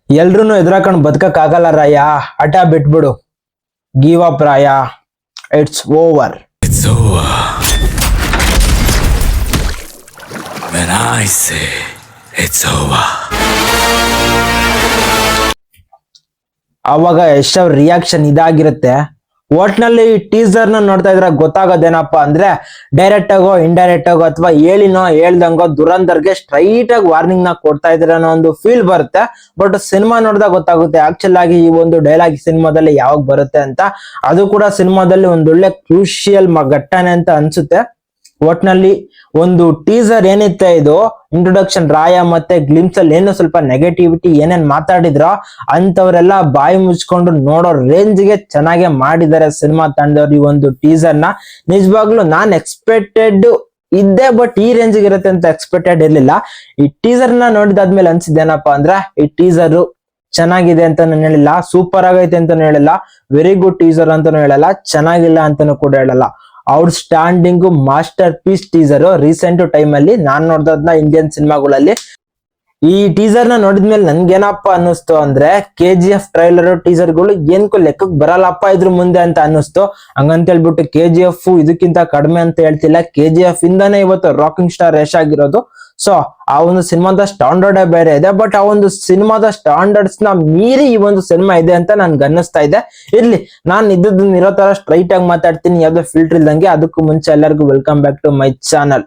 ಎಲ್ರು ಎದುರಾಕೊಂಡು ಬದುಕಕ್ ಆಗಲ್ಲ ರಾಯ. ಹಠ ಬಿಟ್ಬಿಡು. Give up Raya. It's over. It's over when I say it's over. ಅವಾಗ ಯಶ್ ಅವ್ರ ರಿಯಾಕ್ಷನ್ ಇದಾಗಿರುತ್ತೆ. ಒಟ್ನಲ್ಲಿ ಟೀಸರ್ ನ ನೋಡ್ತಾ ಇದ್ರೆ ಗೊತ್ತಾಗೋದೇನಪ್ಪ ಅಂದ್ರೆ ಡೈರೆಕ್ಟ್ ಆಗೋ ಇಂಡೈರೆಕ್ಟ್ ಆಗೋ ಅಥವಾ ಹೇಳಿನೋ ಹೇಳ್ದಂಗೋ ದುರಂದರ್ಗೆ ಸ್ಟ್ರೈಟ್ ಆಗಿ ವಾರ್ನಿಂಗ್ ನ ಕೊಡ್ತಾ ಇದ್ರೆ ಅನ್ನೋ ಒಂದು ಫೀಲ್ ಬರುತ್ತೆ. ಬಟ್ ಸಿನಿಮಾ ನೋಡಿದಾಗ ಗೊತ್ತಾಗುತ್ತೆ ಆಕ್ಚುಲ್ ಆಗಿ ಈ ಒಂದು ಡೈಲಾಗ್ ಸಿನಿಮಾದಲ್ಲಿ ಯಾವಾಗ ಬರುತ್ತೆ ಅಂತ. ಅದು ಕೂಡ ಸಿನಿಮಾದಲ್ಲಿ ಒಂದೊಳ್ಳೆ ಕ್ರೂಷಿಯಲ್ ಘಟ್ಟನೆ ಅಂತ ಅನ್ಸುತ್ತೆ. ಒಟ್ನಲ್ಲಿ ಒಂದು ಟೀಸರ್ ಏನಿತ್ತೆ ಇದು ಇಂಟ್ರೊಡಕ್ಷನ್ ರಾಯ ಮತ್ತೆ ಗ್ಲಿಮ್ಸ್ ಅಲ್ಲಿ ಏನು ಸ್ವಲ್ಪ ನೆಗೆಟಿವಿಟಿ ಏನೇನ್ ಮಾತಾಡಿದ್ರೋ ಅಂತವ್ರೆಲ್ಲ ಬಾಯಿ ಮುಚ್ಕೊಂಡು ನೋಡೋ ರೇಂಜ್ ಗೆ ಚೆನ್ನಾಗೆ ಮಾಡಿದ್ದಾರೆ ಸಿನಿಮಾ ತಂಡದವ್ರು ಈ ಒಂದು ಟೀಸರ್ ನ. ನಿಜವಾಗ್ಲೂ ನಾನ್ ಎಕ್ಸ್ಪೆಕ್ಟೆಡ್ ಇದ್ದೆ, ಬಟ್ ಈ ರೇಂಜ್ ಇರುತ್ತೆ ಅಂತ ಎಕ್ಸ್ಪೆಕ್ಟೆಡ್ ಇರ್ಲಿಲ್ಲ. ಈ ಟೀಸರ್ ನ ನೋಡಿದಾದ್ಮೇಲೆ ಅನ್ಸಿದ್ದೇನಪ್ಪಾ ಅಂದ್ರೆ ಈ ಟೀಸರ್ ಚೆನ್ನಾಗಿದೆ ಅಂತ ನಾನು ಹೇಳಿಲ್ಲ, ಸೂಪರ್ ಆಗೈತೆ ಅಂತಾನು ಹೇಳಿಲ್ಲ, ವೆರಿ ಗುಡ್ ಟೀಸರ್ ಅಂತಾನು ಹೇಳಲ್ಲ, ಚೆನ್ನಾಗಿಲ್ಲ ಅಂತಾನು ಕೂಡ ಹೇಳಲ್ಲ. Outstanding masterpiece teaser recent time ಅಲ್ಲಿ ನಾನ್ ನೋಡ್ದದ್ನ ಇಂಡಿಯನ್ ಸಿನಿಮಾಗಳಲ್ಲಿ. ಈ ಟೀಸರ್ ನ ನೋಡಿದ್ಮೇಲೆ ನನ್ಗೇನಪ್ಪ ಅನ್ನಿಸ್ತು ಅಂದ್ರೆ KGF ಟ್ರೈಲರ್ ಟೀಸರ್ಗಳು ಏನ್ಕೋ ಲೆಕ್ಕಕ್ಕೆ ಬರಲ್ಲಪ್ಪ ಇದ್ರ ಮುಂದೆ ಅಂತ ಅನ್ನಿಸ್ತು. ಹಂಗಂತ ಹೇಳ್ಬಿಟ್ಟು KGF ಇದಕ್ಕಿಂತ ಕಡಿಮೆ ಅಂತ ಹೇಳ್ತಿಲ್ಲ. KGF ಇಂದಾನೆ ಇವತ್ತು ರಾಕಿಂಗ್ ಸ್ಟಾರ್ ಯಶ್ ಆಗಿರೋದು. ಸೊ ಆ ಒಂದು ಸಿನಿಮಾದ ಸ್ಟ್ಯಾಂಡರ್ಡ್ ಬೇರೆ ಇದೆ, ಬಟ್ ಆ ಒಂದು ಸಿನಿಮಾದ ಸ್ಟ್ಯಾಂಡರ್ಡ್ಸ್ ನ ಮೀರಿ ಈ ಒಂದು ಸಿನಿಮಾ ಇದೆ ಅಂತ ನನ್ಗೆ ಅನ್ನಿಸ್ತಾ ಇದೆ. ಇರ್ಲಿ, ನಾನ್ ಇದ್ದದನ್ನ ಇರೋ ತರ ಸ್ಟ್ರೈಟ್ ಆಗಿ ಮಾತಾಡ್ತೀನಿ, ಯಾವ್ದೋ ಫಿಲ್ಟರ್ ಇಲ್ದಂಗೆ. ಅದಕ್ಕೂ ಮುಂಚೆ ಎಲ್ಲರಿಗೂ welcome back to my channel.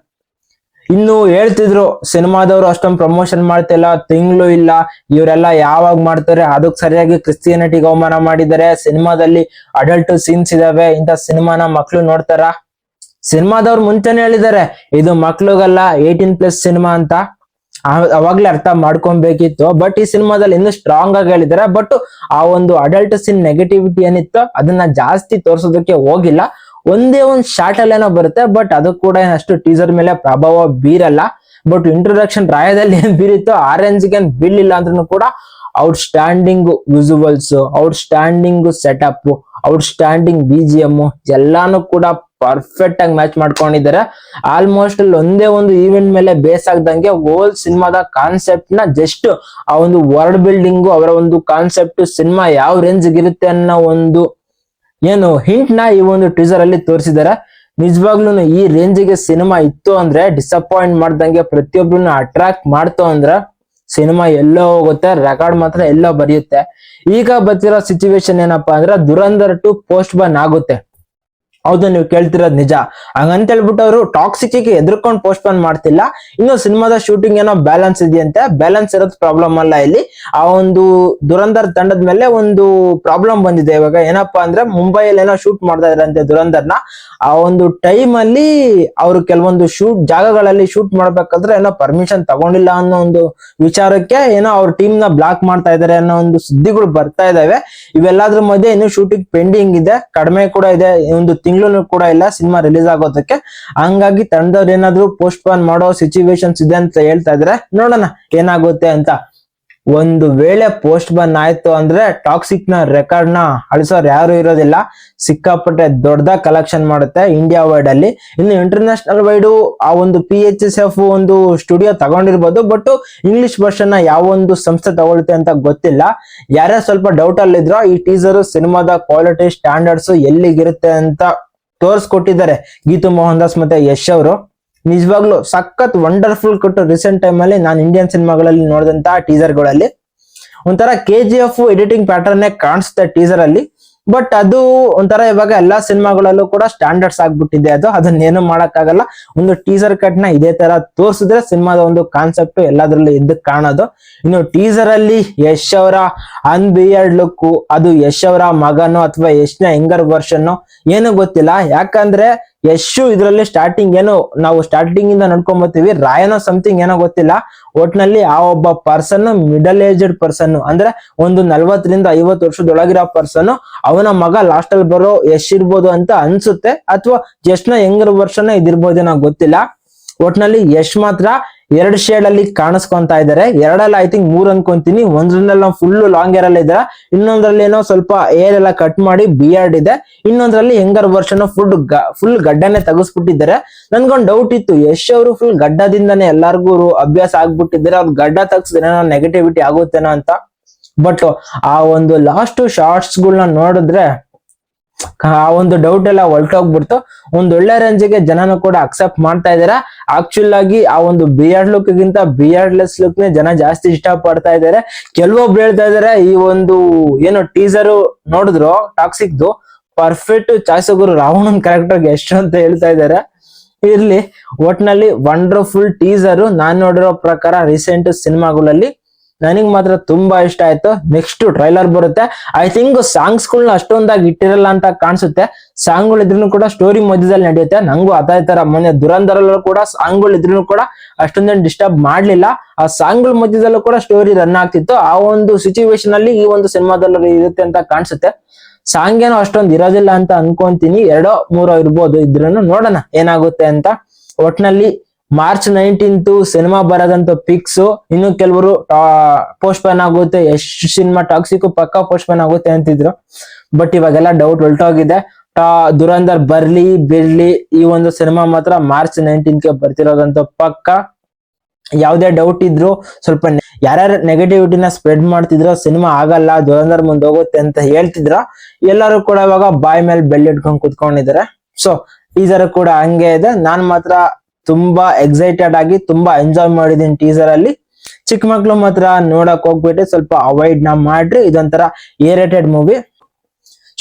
ಇನ್ನು ಹೇಳ್ತಿದ್ರು ಸಿನಿಮಾದವರು ಅಷ್ಟೊಂದು ಪ್ರಮೋಷನ್ ಮಾಡ್ತಿಲ್ಲ, ತಿಂಗಳು ಇಲ್ಲ, ಇವರೆಲ್ಲ ಯಾವಾಗ ಮಾಡ್ತಾರೆ, ಅದಕ್ಕೆ ಸರಿಯಾಗಿ ಕ್ರಿಶ್ಚಿಯಾನಿಟಿಗೆ ಅವಮಾನ ಮಾಡಿದ್ದಾರೆ, ಸಿನಿಮಾದಲ್ಲಿ ಅಡಲ್ಟ್ ಸೀನ್ಸ್ ಇದಾವೆ, ಇಂಥ ಸಿನಿಮಾನ ಮಕ್ಳು ನೋಡ್ತಾರ. ಸಿನಿಮಾದವ್ರು ಮುಂಚೆನೆ ಹೇಳಿದ್ದಾರೆ ಇದು ಮಕ್ಳಿಗಲ್ಲ 18+ ಸಿನಿಮಾ ಅಂತ. ಅವಾಗ್ಲೇ ಅರ್ಥ ಮಾಡ್ಕೊಬೇಕಿತ್ತು. ಬಟ್ ಈ ಸಿನಿಮಾದಲ್ಲಿ ಇನ್ನು ಸ್ಟ್ರಾಂಗ್ ಆಗಿ ಹೇಳಿದ್ದಾರೆ. ಬಟ್ ಆ ಒಂದು ಅಡಲ್ಟ್ ಸೀನ್ ನೆಗೆಟಿವಿಟಿ ಏನಿತ್ತು ಅದನ್ನ ಜಾಸ್ತಿ ತೋರ್ಸೋದಕ್ಕೆ ಹೋಗಿಲ್ಲ. ಒಂದೇ ಒಂದ್ ಶಾರ್ಟ್ ಅಲ್ಲೇನೋ ಬರುತ್ತೆ, ಬಟ್ ಅದು ಕೂಡ ಅಷ್ಟು ಟೀಸರ್ ಮೇಲೆ ಪ್ರಭಾವ ಬೀರಲ್ಲ. ಬಟ್ ಇಂಟ್ರೊಡಕ್ಷನ್ ರಾಯದಲ್ಲಿ ಏನ್ ಬೀರಿತ್ತು ಆ ರೇಂಜ್ಗೆ ಏನ್ ಬೀಳಿಲ್ಲ ಅಂದ್ರೂ ಕೂಡ out standing visuals, out standing setup, out standing BGM ಎಲ್ಲಾನು ಕೂಡ ಪರ್ಫೆಕ್ಟ್ ಆಗಿ ಮ್ಯಾಚ್ ಮಾಡ್ಕೊಂಡಿದ್ದಾರೆ. ಆಲ್ಮೋಸ್ಟ್ ಅಲ್ಲಿ ಒಂದೇ ಒಂದು ಈವೆಂಟ್ ಮೇಲೆ ಬೇಸ್ ಆಗ್ದಂಗೆ ಹೋಲ್ ಸಿನಿಮಾದ ಕಾನ್ಸೆಪ್ಟ್ ನ ಜಸ್ಟ್ ಆ ಒಂದು ವರ್ಲ್ಡ್ ಬಿಲ್ಡಿಂಗು, ಅವರ ಒಂದು ಕಾನ್ಸೆಪ್ಟ್, ಸಿನಿಮಾ ಯಾವ ರೇಂಜ್ ಇರುತ್ತೆ ಅನ್ನೋ ಒಂದು ಏನು ಹಿಂಟ್ ನ ಈ ಒಂದು ಟೀಸರ್ ಅಲ್ಲಿ ತೋರಿಸಿದ್ದಾರೆ. ನಿಜವಾಗ್ಲೂ ಈ ರೇಂಜ್ಗೆ ಸಿನಿಮಾ ಇತ್ತು ಅಂದ್ರೆ ಡಿಸಪಾಯಿಂಟ್ ಮಾಡ್ದಂಗೆ ಪ್ರತಿಯೊಬ್ಬರನ್ನ ಅಟ್ರಾಕ್ಟ್ ಮಾಡ್ತು ಅಂದ್ರೆ ಸಿನಿಮಾ ಎಲ್ಲೋ ಹೋಗುತ್ತೆ, ರೆಕಾರ್ಡ್ ಮಾತ್ರ ಎಲ್ಲೋ ಬರೆಯುತ್ತೆ. ಈಗ ಬರ್ತಿರೋ ಸಿಚುವೇಶನ್ ಏನಪ್ಪಾ ಅಂದ್ರೆ ದುರಂಧರ್ 2 ಪೋಸ್ಟ್ ಬನ್ ಆಗುತ್ತೆ. ಹೌದು, ನೀವು ಕೇಳ್ತಿರೋದ್ ನಿಜ. ಹಂಗಂತ ಹೇಳ್ಬಿಟ್ಟು ಅವರು ಟಾಕ್ಸಿಕ್ ಎದ್ರಕೊಂಡು ಪೋಸ್ಟ್ ಪೋನ್ ಮಾಡ್ತಿಲ್ಲ. ಇನ್ನು ಸಿನಿಮಾದ ಶೂಟಿಂಗ್ ಏನೋ ಬ್ಯಾಲೆನ್ಸ್ ಇದೆಯಂತೆ. ಬ್ಯಾಲೆನ್ಸ್ ಇರೋದು ಪ್ರಾಬ್ಲಮ್ ಅಲ್ಲ ಇಲ್ಲಿ. ಆ ಒಂದು ದುರಂಧರ್ ತಂಡದ ಮೇಲೆ ಒಂದು ಪ್ರಾಬ್ಲಮ್ ಬಂದಿದೆ ಇವಾಗ. ಏನಪ್ಪಾ ಅಂದ್ರೆ ಮುಂಬೈಯಲ್ಲಿ ಏನೋ ಶೂಟ್ ಮಾಡ್ತಾ ಇದ್ರಂತೆ ದುರಂಧರ್ನ. ಆ ಒಂದು ಟೈಮ್ ಅಲ್ಲಿ ಅವರು ಕೆಲವೊಂದು ಜಾಗಗಳಲ್ಲಿ ಶೂಟ್ ಮಾಡ್ಬೇಕಾದ್ರೆ ಏನೋ ಪರ್ಮಿಷನ್ ತಗೊಂಡಿಲ್ಲ ಅನ್ನೋ ಒಂದು ವಿಚಾರಕ್ಕೆ ಏನೋ ಅವ್ರ ಟೀಮ್ ನ ಬ್ಲಾಕ್ ಮಾಡ್ತಾ ಇದಾರೆ ಅನ್ನೋ ಒಂದು ಸುದ್ದಿಗಳು ಬರ್ತಾ ಇದಾವೆ. ಇವೆಲ್ಲದ್ರ ಮಧ್ಯೆ ಇನ್ನು ಶೂಟಿಂಗ್ ಪೆಂಡಿಂಗ್ ಇದೆ, ಕಡಿಮೆ ಕೂಡ ಇದೆ, ಒಂದು ತಿಂಗಳು ಕೂಡ ಇಲ್ಲ ಸಿನಿಮಾ ರಿಲೀಸ್ ಆಗೋದಕ್ಕೆ. ಹಂಗಾಗಿ ತಂಡದವ್ರು ಏನಾದ್ರು ಪೋಸ್ಟ್ ಪೋನ್ ಮಾಡೋ ಸಿಚುವೇಶನ್ಸ್ ಇದೆ ಅಂತ ಹೇಳ್ತಾ ಇದ್ರೆ ನೋಡೋಣ ಏನಾಗುತ್ತೆ ಅಂತ. ಒಂದು ವೇಳೆ ಪೋಸ್ಟ್ ಬನ್ ಆಯ್ತು ಅಂದ್ರೆ ಟಾಕ್ಸಿಕ್ ನ ರೆಕಾರ್ಡ್ ನ ಅಳಿಸೋರು ಯಾರು ಇರೋದಿಲ್ಲ. ಸಿಕ್ಕಾಪಟ್ಟೆ ದೊಡ್ಡದಾಗಿ ಕಲೆಕ್ಷನ್ ಮಾಡುತ್ತೆ ಇಂಡಿಯಾ ವೈಡ್ ಅಲ್ಲಿ. ಇನ್ನು ಇಂಟರ್ನ್ಯಾಷನಲ್ ವೈಡ್ ಆ ಒಂದು PHSF ಒಂದು ಸ್ಟುಡಿಯೋ ತಗೊಂಡಿರ್ಬೋದು, ಬಟ್ ಇಂಗ್ಲಿಷ್ ವರ್ಷನ್ ನ ಯಾವ ಒಂದು ಸಂಸ್ಥೆ ತಗೊಳುತ್ತೆ ಅಂತ ಗೊತ್ತಿಲ್ಲ. ಯಾರೇ ಸ್ವಲ್ಪ ಡೌಟ್ ಅಲ್ಲಿ ಇದ್ರೋ ಈ ಟೀಸರ್ ಸಿನಿಮಾದ ಕ್ವಾಲಿಟಿ ಸ್ಟ್ಯಾಂಡರ್ಡ್ಸ್ ಎಲ್ಲಿಗಿರುತ್ತೆ ಅಂತ ತೋರಿಸ್ಕೊಟ್ಟಿದ್ದಾರೆ ಗೀತು ಮೋಹನ್ ದಾಸ್ ಮತ್ತೆ ಯಶ್ ಅವರು. ನಿಜವಾಗ್ಲು ಸಖತ್ ವಂಡರ್ಫುಲ್ ಕೊಟ್ಟು ರೀಸೆಂಟ್ ಟೈಮ್ ಅಲ್ಲಿ ನಾನು ಇಂಡಿಯನ್ ಸಿನಿಮಾಗಳಲ್ಲಿ ನೋಡಿದಂತ ಟೀಸರ್ಗಳಲ್ಲಿ ಒಂಥರ KGF ಎಡಿಟಿಂಗ್ ಪ್ಯಾಟರ್ನ್ ಕಾಣಿಸುತ್ತೆ ಟೀಸರ್ ಅಲ್ಲಿ. ಬಟ್ ಅದು ಒಂಥರ ಇವಾಗ ಎಲ್ಲಾ ಸಿನಿಮಾಗಳಲ್ಲೂ ಕೂಡ ಸ್ಟ್ಯಾಂಡರ್ಡ್ಸ್ ಆಗ್ಬಿಟ್ಟಿದೆ. ಅದನ್ನೇನು ಮಾಡಕ್ಕಾಗಲ್ಲ. ಒಂದು ಟೀಸರ್ ಕಟ್ ನ ಇದೇ ತರ ತೋರಿಸಿದ್ರೆ ಸಿನಿಮಾದ ಒಂದು ಕಾನ್ಸೆಪ್ಟ್ ಎಲ್ಲದ್ರಲ್ಲೂ ಎದ್ದು ಕಾಣೋದು. ಇನ್ನು ಟೀಸರ್ ಅಲ್ಲಿ ಯಶ್ ಅವರ ಅನ್ಬಿಯರ್ಡ್ ಲುಕ್, ಅದು ಯಶ್ ಅವರ ಮಗನೋ ಅಥವಾ ಯಶ್ ನ ಯಂಗರ್ ವರ್ಷನ್ ಏನು ಗೊತ್ತಿಲ್ಲ. ಯಾಕಂದ್ರೆ ಯಶ್ ಇದ್ರಲ್ಲಿ ಸ್ಟಾರ್ಟಿಂಗ್ ಏನೋ ನಾವು ಸ್ಟಾರ್ಟಿಂಗ್ ಇಂದ ನೋಡ್ಕೊಂಡ್ ಬರ್ತೀವಿ, ರಾಯನೋ ಸಮಥಿಂಗ್ ಏನೋ ಗೊತ್ತಿಲ್ಲ. ಒಟ್ನಲ್ಲಿ ಆ ಒಬ್ಬ ಪರ್ಸನ್ ಮಿಡಲ್ ಏಜ್ಡ್ ಪರ್ಸನ್ ಅಂದ್ರೆ ಒಂದು 40 ರಿಂದ 50 ವರ್ಷದೊಳಗಿರೋ ಪರ್ಸನ್, ಅವನ ಮಗ ಲಾಸ್ಟ್ ಅಲ್ಲಿ ಬರೋ ಯಶ್ ಇರ್ಬೋದು ಅಂತ ಅನ್ಸುತ್ತೆ. ಅಥವಾ ಯಶ್ ನ ಯಂಗರ್ ವರ್ಷನ್ ಇದಿರ್ಬೋದೇನೋ ಗೊತ್ತಿಲ್ಲ. ಒಟ್ನಲ್ಲಿ ಯಶ್ ಮಾತ್ರ 2 ಶೇಡ್ ಅಲ್ಲಿ ಕಾಣಿಸ್ಕೊಂತಾ ಇದಾರೆ. ಎರಡಲ್ಲ ಐ ಥಿಂಕ್ 3 ಅನ್ಕೊಂತೀನಿ. ಒಂದ್ರಲ್ಲೆಲ್ಲ ಫುಲ್ ಲಾಂಗ್ ಏರ್ ಅಲ್ಲಿ ಇದಾರೆ, ಇನ್ನೊಂದ್ರಲ್ಲಿ ಏನೋ ಸ್ವಲ್ಪ ಏರ್ ಎಲ್ಲ ಕಟ್ ಮಾಡಿ ಬಿಯರ್ಡ್ ಇದೆ, ಇನ್ನೊಂದ್ರಲ್ಲಿ ಯಂಗರ್ ವರ್ಷನ್ ಫುಲ್ ಗಡ್ಡನೆ ತೆಗಿಸ್ಬಿಟ್ಟಿದ್ದಾರೆ. ನನ್ಗೊಂದು ಡೌಟ್ ಇತ್ತು, ಯಶ್ ಅವರು ಫುಲ್ ಗಡ್ಡದಿಂದಾನೆ ಎಲ್ಲಾರ್ಗು ಅಭ್ಯಾಸ ಆಗ್ಬಿಟ್ಟಿದ್ದಾರೆ, ಅವ್ರು ಗಡ್ಡ ತೆಗ್ಸಿದ್ರೆ ನೆಗೆಟಿವಿಟಿ ಆಗುತ್ತೇನೋ ಅಂತ. ಬಟ್ ಆ ಒಂದು ಲಾಸ್ಟ್ ಶಾರ್ಟ್ಸ್ ಗಳನ್ನ ನೋಡಿದ್ರೆ ಆ ಒಂದು ಡೌಟ್ ಎಲ್ಲ ಹೊರಟೋಗ್ಬಿಡ್ತು. ಒಂದ್ ಒಳ್ಳೆ ರೇಂಜಿಗೆ ಜನನು ಕೂಡ ಅಕ್ಸೆಪ್ಟ್ ಮಾಡ್ತಾ ಇದಾರೆ. ಆಕ್ಚುಲ್ ಆಗಿ ಆ ಒಂದು ಬಿಯರ್ಡ್ ಲುಕ್ ಗಿಂತ ಬಿಯರ್ಡ್ಲೆಸ್ ಲುಕ್ ನೇ ಜನ ಜಾಸ್ತಿ ಇಷ್ಟ ಪಡ್ತಾ ಇದಾರೆ. ಕೆಲವೊಬ್ರು ಹೇಳ್ತಾ ಇದಾರೆ ಈ ಒಂದು ಏನು ಟೀಸರ್ ನೋಡಿದ್ರು ಟಾಕ್ಸಿಕ್ದು ಪರ್ಫೆಕ್ಟ್ ಚಾಯ್ಸ್ ಗುರು ರಾವಣನ್ ಕ್ಯಾರೆಕ್ಟರ್ ಎಷ್ಟು ಅಂತ ಹೇಳ್ತಾ ಇದಾರೆ. ಇರ್ಲಿ, ಒಟ್ನಲ್ಲಿ ವಂಡರ್ಫುಲ್ ಟೀಸರ್. ನಾನ್ ನೋಡಿರೋ ಪ್ರಕಾರ ರೀಸೆಂಟ್ ಸಿನಿಮಾಗಳಲ್ಲಿ ನನಗ್ ಮಾತ್ರ ತುಂಬಾ ಇಷ್ಟ ಆಯ್ತು. ನೆಕ್ಸ್ಟ್ ಟ್ರೈಲರ್ ಬರುತ್ತೆ. ಐ ಥಿಂಕ್ ಸಾಂಗ್ಸ್ ಗಳನ್ನ ಅಷ್ಟೊಂದಾಗಿ ಇಟ್ಟಿರಲ್ಲ ಅಂತ ಕಾಣಿಸುತ್ತೆ. ಸಾಂಗ್ ಗಳು ಇದ್ರೂ ಕೂಡ ಸ್ಟೋರಿ ಮಧ್ಯದಲ್ಲಿ ನಡೆಯುತ್ತೆ. ನಂಗೂ ಅದೇ ತರ ಮೊನ್ನೆ ದುರಂಧರಲ್ಲೂ ಕೂಡ ಸಾಂಗ್ ಗಳು ಇದ್ರೂ ಕೂಡ ಅಷ್ಟೊಂದೇನು ಡಿಸ್ಟರ್ಬ್ ಮಾಡ್ಲಿಲ್ಲ. ಆ ಸಾಂಗ್ ಗಳ ಮಧ್ಯದಲ್ಲೂ ಕೂಡ ಸ್ಟೋರಿ ರನ್ ಆಗ್ತಿತ್ತು. ಆ ಒಂದು ಸಿಚುವೇಶನ್ ಅಲ್ಲಿ ಈ ಒಂದು ಸಿನಿಮಾದಲ್ಲಿ ಇರುತ್ತೆ ಅಂತ ಕಾಣಿಸುತ್ತೆ. ಸಾಂಗ್ ಏನೋ ಅಷ್ಟೊಂದು ಇರೋದಿಲ್ಲ ಅಂತ ಅನ್ಕೊಂತೀನಿ. 2-3 ಇರ್ಬೋದು. ಇದ್ರೂ ನೋಡೋಣ ಏನಾಗುತ್ತೆ ಅಂತ. ಒಟ್ನಲ್ಲಿ ಮಾರ್ಚ್ 19 ಸಿನಿಮಾ ಬರೋದಂತ ಫಿಕ್ಸ್. ಇನ್ನು ಕೆಲವರು ಪೋಸ್ಟ್ಪೋನ್ ಆಗುತ್ತೆ, ಎಷ್ಟು ಸಿನಿಮಾ ಟಾಕ್ಸಿಕ್ ಪಕ್ಕ ಪೋಸ್ಟ್ಪೋನ್ ಆಗುತ್ತೆ ಅಂತಿದ್ರು. ಬಟ್ ಇವಾಗೆಲ್ಲ ಡೌಟ್ ಹೊಲ್ಟೋಗಿದೆ. ದುರಂಧರ್ ಬರ್ಲಿ ಬಿಡ್ಲಿ, ಈ ಒಂದು ಸಿನಿಮಾ ಮಾತ್ರ ಮಾರ್ಚ್ 19ಗೆ ಬರ್ತಿರೋದಂತ ಪಕ್ಕ. ಯಾವ್ದೇ ಡೌಟ್ ಇದ್ರು ಸ್ವಲ್ಪ ಯಾರ್ಯಾರು ನೆಗೆಟಿವಿಟಿನ ಸ್ಪ್ರೆಡ್ ಮಾಡ್ತಿದ್ರು ಸಿನಿಮಾ ಆಗಲ್ಲ ದುರಂಧರ್ ಮುಂದೆ ಹೋಗುತ್ತೆ ಅಂತ ಹೇಳ್ತಿದ್ರ, ಎಲ್ಲರೂ ಕೂಡ ಇವಾಗ ಬಾಯ್ ಮೇಲೆ ಬೆಳ್ಳಿಟ್ಕೊಂಡ್ ಕುತ್ಕೊಂಡಿದ್ದಾರೆ. ಸೊ ಟೀಸರ್ ಕೂಡ ಹಂಗೆ ಇದೆ. ನಾನ್ ಮಾತ್ರ ತುಂಬಾ ಎಕ್ಸೈಟೆಡ್ ಆಗಿ ತುಂಬಾ ಎಂಜಾಯ್ ಮಾಡಿದೀನಿ ಟೀಸರ್ ಅಲ್ಲಿ. ಚಿಕ್ಕ ಮಕ್ಳು ಮಾತ್ರ ನೋಡಕ್ ಹೋಗ್ಬಿಟ್ಟು ಸ್ವಲ್ಪ ಅವಾಯ್ಡ್ ನ ಮಾಡ್ರಿ. ಇದೊಂಥರ ಏರೇಟೆಡ್ ಮೂವಿ.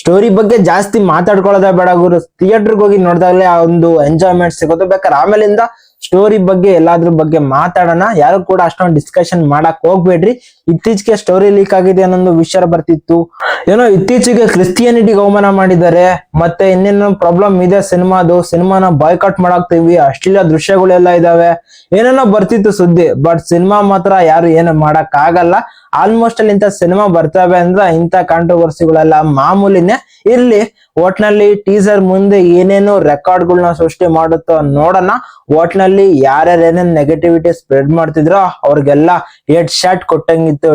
ಸ್ಟೋರಿ ಬಗ್ಗೆ ಜಾಸ್ತಿ ಮಾತಾಡ್ಕೊಳ್ಳೋದೇ ಬೇಡ ಗುರು. ಥಿಯೇಟರ್ಗೆ ಹೋಗಿ ನೋಡಿದಾಗಲೇ ಆ ಒಂದು ಎಂಜಾಯ್ಮೆಂಟ್ ಸಿಗುತ್ತೆ. ಬೇಕಾದ್ರೆ ಆಮೇಲಿಂದ ಸ್ಟೋರಿ ಬಗ್ಗೆ ಎಲ್ಲಾದ್ರ ಬಗ್ಗೆ ಮಾತಾಡೋಣ. ಯಾರು ಕೂಡ ಅಷ್ಟೊಂದು ಡಿಸ್ಕಷನ್ ಮಾಡಕ್ ಹೋಗ್ಬೇಡ್ರಿ. ಇತ್ತೀಚೆಗೆ ಸ್ಟೋರಿ ಲೀಕ್ ಆಗಿದೆ ಅನ್ನೊಂದು ವಿಷಯ ಬರ್ತಿತ್ತು. ಏನೋ ಇತ್ತೀಚೆಗೆ ಕ್ರಿಸ್ಟಿಯಾನಿಟಿಗೆ ಅವಮಾನ ಮಾಡಿದ್ದಾರೆ, ಮತ್ತೆ ಇನ್ನೇನೋ ಪ್ರಾಬ್ಲಮ್ ಇದೆ ಸಿನಿಮಾನ ಬಾಯ್ಕಾಟ್ ಮಾಡಾಕ್ತಿವಿ, ಅಶ್ಲೀಲ ದೃಶ್ಯಗಳೆಲ್ಲ ಇದಾವೆ, ಏನೇನೋ ಬರ್ತಿತ್ತು ಸುದ್ದಿ. ಬಟ್ ಸಿನಿಮಾ ಮಾತ್ರ ಯಾರು ಏನು ಮಾಡಕ್ ಆಗಲ್ಲ. ಆಲ್ಮೋಸ್ಟ್ ಅಲ್ಲಿ ಇಂಥ ಸಿನಿಮಾ ಬರ್ತವೆ ಅಂದ್ರೆ ಇಂಥ ಕಾಂಟ್ರವರ್ಸಿಗಳೆಲ್ಲ ಮಾಮೂಲಿನೇ. ಇರ್ಲಿ, ಒಟ್ನಲ್ಲಿ ಟೀಸರ್ ಮುಂದೆ ಏನೇನು ರೆಕಾರ್ಡ್ಗಳನ್ನ ಸೃಷ್ಟಿ ಮಾಡುತ್ತೋ ನೋಡೋಣ. ಒಟ್ನಲ್ಲಿ ಯಾರ್ಯಾರು ಏನೇನ್ ನೆಗೆಟಿವಿಟಿ ಸ್ಪ್ರೆಡ್ ಮಾಡ್ತಿದ್ರೋ ಅವ್ರಿಗೆಲ್ಲ ಹೆಡ್ ಶಾಟ್ ಕೊಟ್ಟಂಗಿತ್ತು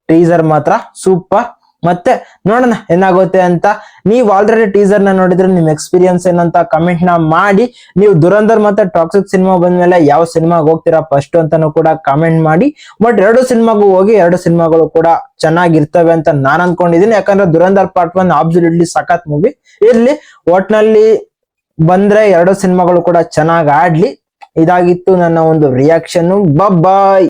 ಟೀಸರ್ ಮಾತ್ರ ಸೂಪರ್. ಮತ್ತೆ ನೋಡೋಣ ಏನಾಗುತ್ತೆ ಅಂತ. ನೀವು ಆಲ್ರೆಡಿ ಟೀಸರ್ ನ ನೋಡಿದ್ರೆ ನಿಮ್ ಎಕ್ಸ್ಪೀರಿಯನ್ಸ್ ಏನಂತ ಕಮೆಂಟ್ ನ ಮಾಡಿ. ನೀವು ದುರಂಧರ್ ಮತ್ತೆ ಟಾಕ್ಸಿಕ್ ಸಿನಿಮಾ ಬಂದ್ಮೇಲೆ ಯಾವ ಸಿನಿಮಾಗೆ ಹೋಗ್ತೀರಾ ಫಸ್ಟ್ ಅಂತಾನು ಕೂಡ ಕಮೆಂಟ್ ಮಾಡಿ. ಬಟ್ 2 ಸಿನಿಮಾಗೂ ಹೋಗಿ 2 ಸಿನಿಮಾಗಳು ಕೂಡ ಚೆನ್ನಾಗಿರ್ತವೆ ಅಂತ ನಾನ್ ಅನ್ಕೊಂಡಿದೀನಿ. ಯಾಕಂದ್ರೆ ದುರಂಧರ್ ಪಾರ್ಟ್ 1 ಅಬ್ಸಲ್ಯೂಟ್ಲಿ ಸಖತ್ ಮೂವಿ. ಇರ್ಲಿ, ಒಟ್ನಲ್ಲಿ ಬಂದ್ರೆ 2 ಸಿನಿಮಾಗಳು ಕೂಡ ಚೆನ್ನಾಗಿ ಆಡ್ಲಿ. ಇದಾಗಿತ್ತು ನನ್ನ ಒಂದು ರಿಯಾಕ್ಷನ್. ಬಾಯ್.